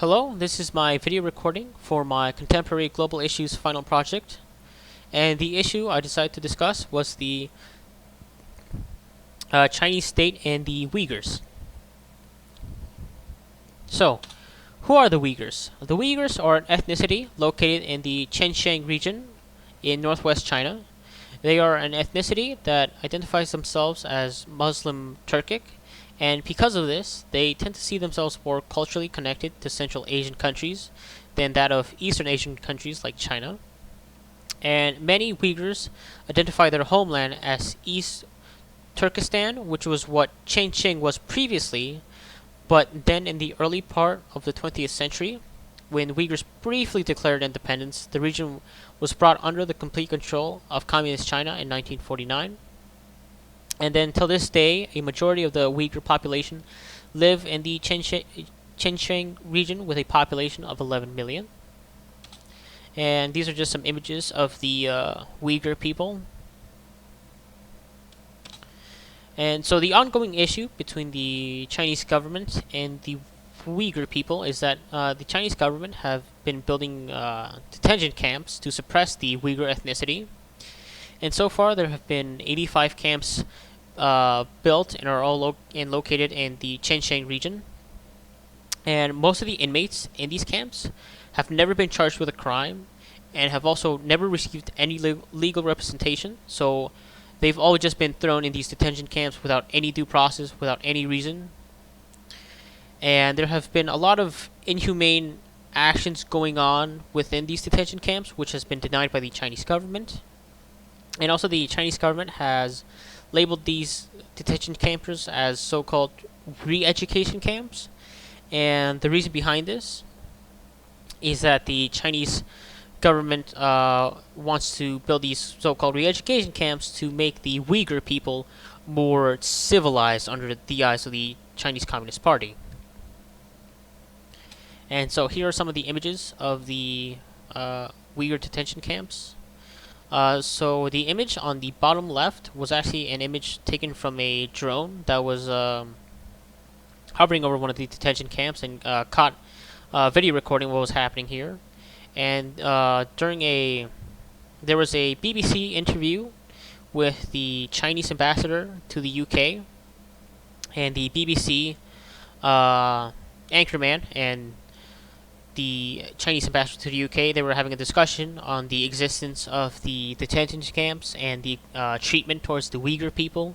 Hello, this is my video recording for my Contemporary Global Issues final project, and the issue I decided to discuss was the Chinese state and the Uyghurs. So, who are the Uyghurs? The Uyghurs are an ethnicity located in the Xinjiang region in northwest China. They are an ethnicity that identifies themselves as Muslim Turkic, and because of this, they tend to see themselves more culturally connected to Central Asian countries than that of Eastern Asian countries like China. And many Uyghurs identify their homeland as East Turkestan, which was what Xinjiang was previously, but then in the early part of the 20th century, when Uyghurs briefly declared independence, the region was brought under the complete control of Communist China in 1949. And then till this day, a majority of the Uyghur population live in the Xinjiang region with a population of 11 million. And these are just some images of the Uyghur people. And so the ongoing issue between the Chinese government and the Uyghur people is that the Chinese government have been building detention camps to suppress the Uyghur ethnicity. And so far, there have been 85 camps built and are all located in the Xinjiang region. And most of the inmates in these camps have never been charged with a crime and have also never received any legal representation. So they've all just been thrown in these detention camps without any due process, without any reason. And there have been a lot of inhumane actions going on within these detention camps, which has been denied by the Chinese government. And also the Chinese government has labeled these detention campers as so-called re-education camps. And the reason behind this is that the Chinese government wants to build these so-called re-education camps to make the Uyghur people more civilized under the eyes of the Chinese Communist Party. And so here are some of the images of the Uyghur detention camps. So the image on the bottom left was actually an image taken from a drone that was hovering over one of the detention camps and caught video recording what was happening here. And there was a BBC interview with the Chinese ambassador to the UK, and the BBC anchorman and the Chinese ambassador to the UK, they were having a discussion on the existence of the detention camps and the treatment towards the Uyghur people.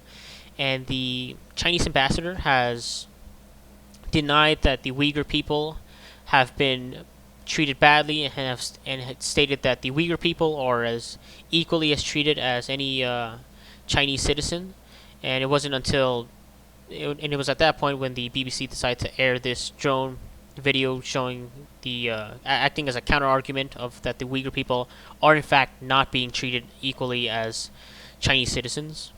And the Chinese ambassador has denied that the Uyghur people have been treated badly and had stated that the Uyghur people are as equally as treated as any Chinese citizen. And it wasn't until it was at that point when the BBC decided to air this drone video showing the acting as a counter argument of that the Uyghur people are in fact not being treated equally as Chinese citizens.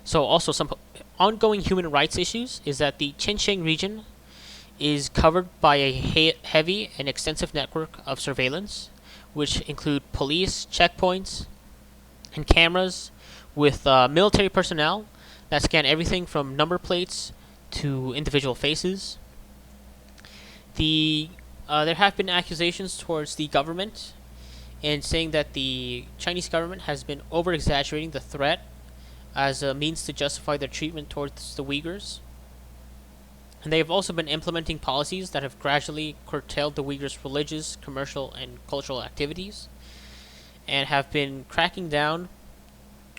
So also some ongoing human rights issues is that the Xinjiang region is covered by a heavy and extensive network of surveillance, which include police checkpoints and cameras with military personnel that scan everything from number plates to individual faces. There have been accusations towards the government and saying that the Chinese government has been over-exaggerating the threat as a means to justify their treatment towards the Uyghurs. And they have also been implementing policies that have gradually curtailed the Uyghurs' religious, commercial, and cultural activities, and have been cracking down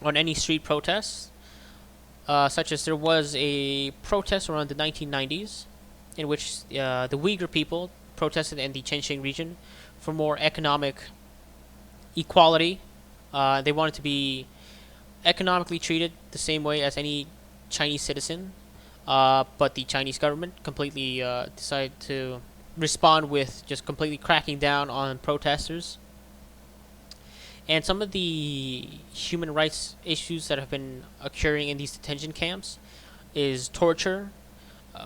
on any street protests, such as there was a protest around the 1990s in which the Uyghur people protested in the Xinjiang region for more economic equality. They wanted to be economically treated the same way as any Chinese citizen, but the Chinese government completely decided to respond with just completely cracking down on protesters. And some of the human rights issues that have been occurring in these detention camps is torture,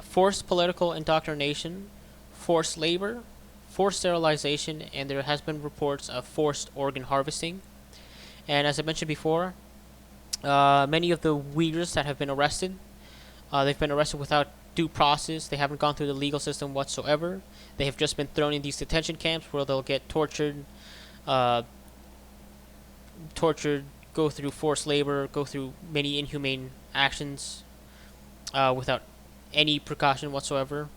forced political indoctrination, forced labor, forced sterilization, and there has been reports of forced organ harvesting. And as I mentioned before, many of the Uyghurs that have been arrested They've been arrested without due process. They haven't gone through the legal system whatsoever. They have just been thrown in these detention camps where they'll get tortured, uh, tortured, go through forced labor, go through many inhumane actions without any precaution whatsoever.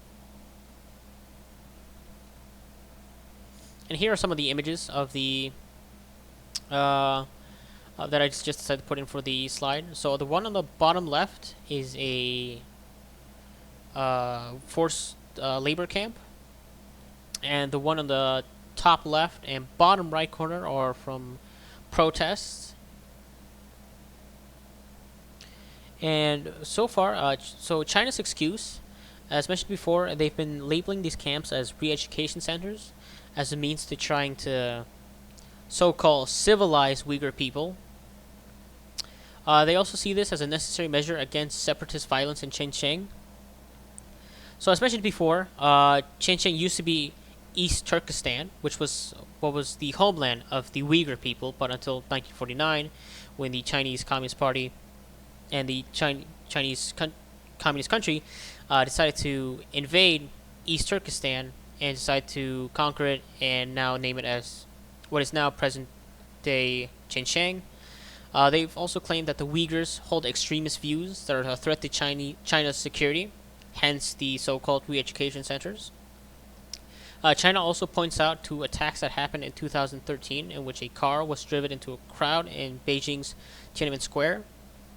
And here are some of the images of the that I just decided to put in for the slide. So the one on the bottom left is a forced labor camp, and the one on the top left and bottom right corner are from protests. And so far, so China's excuse, as mentioned before, they've been labeling these camps as re-education centers as a means to trying to so-called civilize Uyghur people. They also see this as a necessary measure against separatist violence in Xinjiang. So as mentioned before, Xinjiang used to be East Turkestan, which was what was the homeland of the Uyghur people, but until 1949, when the Chinese Communist Party and the Chinese communist country decided to invade East Turkestan and decided to conquer it and now name it as what is now present-day Xinjiang. They've also claimed that the Uyghurs hold extremist views that are a threat to China's security, hence the so-called re-education centers. China also points out to attacks that happened in 2013 in which a car was driven into a crowd in Beijing's Tiananmen Square.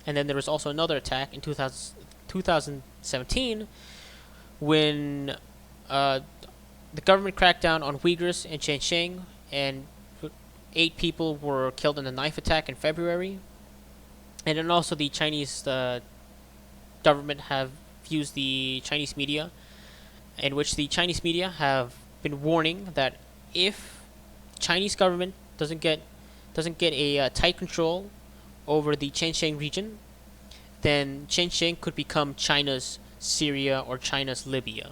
And then there was also another attack in 2017 when the government cracked down on Uyghurs in Xinjiang, and 8 people were killed in a knife attack in February. And then also the Chinese government have used the Chinese media, in which the Chinese media have been warning that if Chinese government doesn't get a tight control over the Xinjiang region, then Xinjiang could become China's Syria or China's Libya.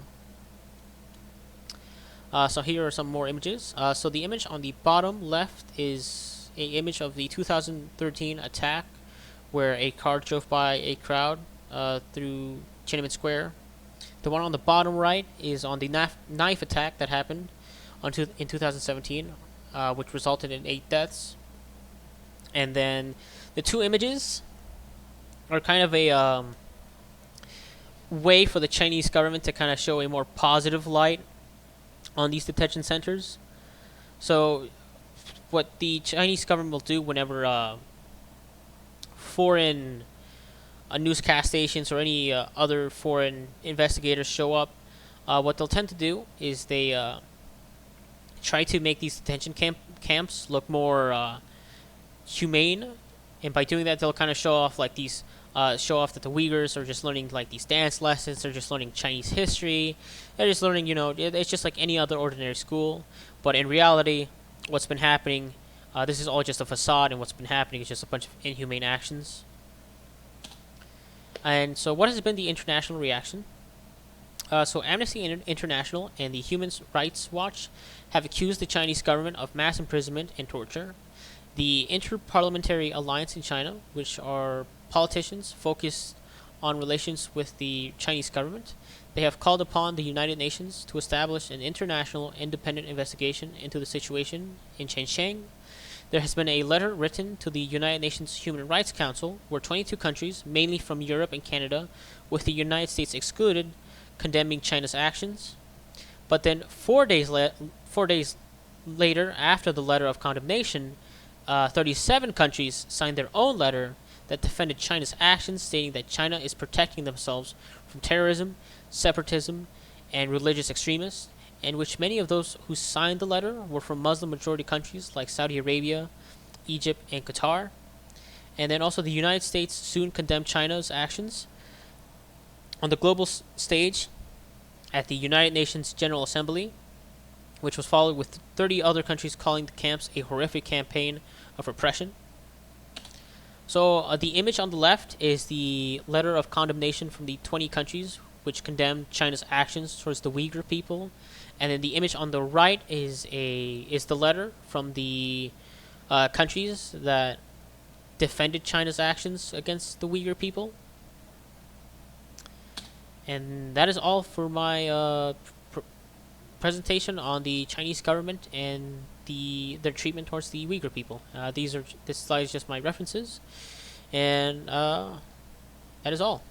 So here are some more images. So the image on the bottom left is an image of the 2013 attack where a car drove by a crowd through Tiananmen Square. The one on the bottom right is on the knife attack that happened in 2017, which resulted in 8 deaths. And then the two images are kind of a way for the Chinese government to kind of show a more positive light on these detention centers. So what the Chinese government will do whenever foreign newscast stations or any other foreign investigators show up, what they'll tend to do is they try to make these detention camps look more humane, and by doing that they'll kind of show off like these show off that the Uyghurs are just learning like these dance lessons, they're just learning Chinese history, they're just learning, it's just like any other ordinary school. But in reality, what's been happening, this is all just a facade, and what's been happening is just a bunch of inhumane actions. And so what has been the international reaction? So Amnesty International and the Human Rights Watch have accused the Chinese government of mass imprisonment and torture. The Inter-Parliamentary Alliance in China, which are politicians focused on relations with the Chinese government, they have called upon the United Nations to establish an international independent investigation into the situation in Xinjiang. There has been a letter written to the United Nations Human Rights Council, where 22 countries, mainly from Europe and Canada, with the United States excluded, condemning China's actions. But then 4 days later, after the letter of condemnation, 37 countries signed their own letter that defended China's actions, stating that China is protecting themselves from terrorism, separatism, and religious extremists, in which many of those who signed the letter were from Muslim-majority countries like Saudi Arabia, Egypt, and Qatar. And then also the United States soon condemned China's actions on the global stage at the United Nations General Assembly, which was followed with 30 other countries calling the camps a horrific campaign of repression. So the image on the left is the letter of condemnation from the 20 countries which condemned China's actions towards the Uyghur people, and then the image on the right is the letter from the countries that defended China's actions against the Uyghur people. And that is all for my pr- presentation on the Chinese government and their treatment towards the Uyghur people. This slide is just my references, and that is all.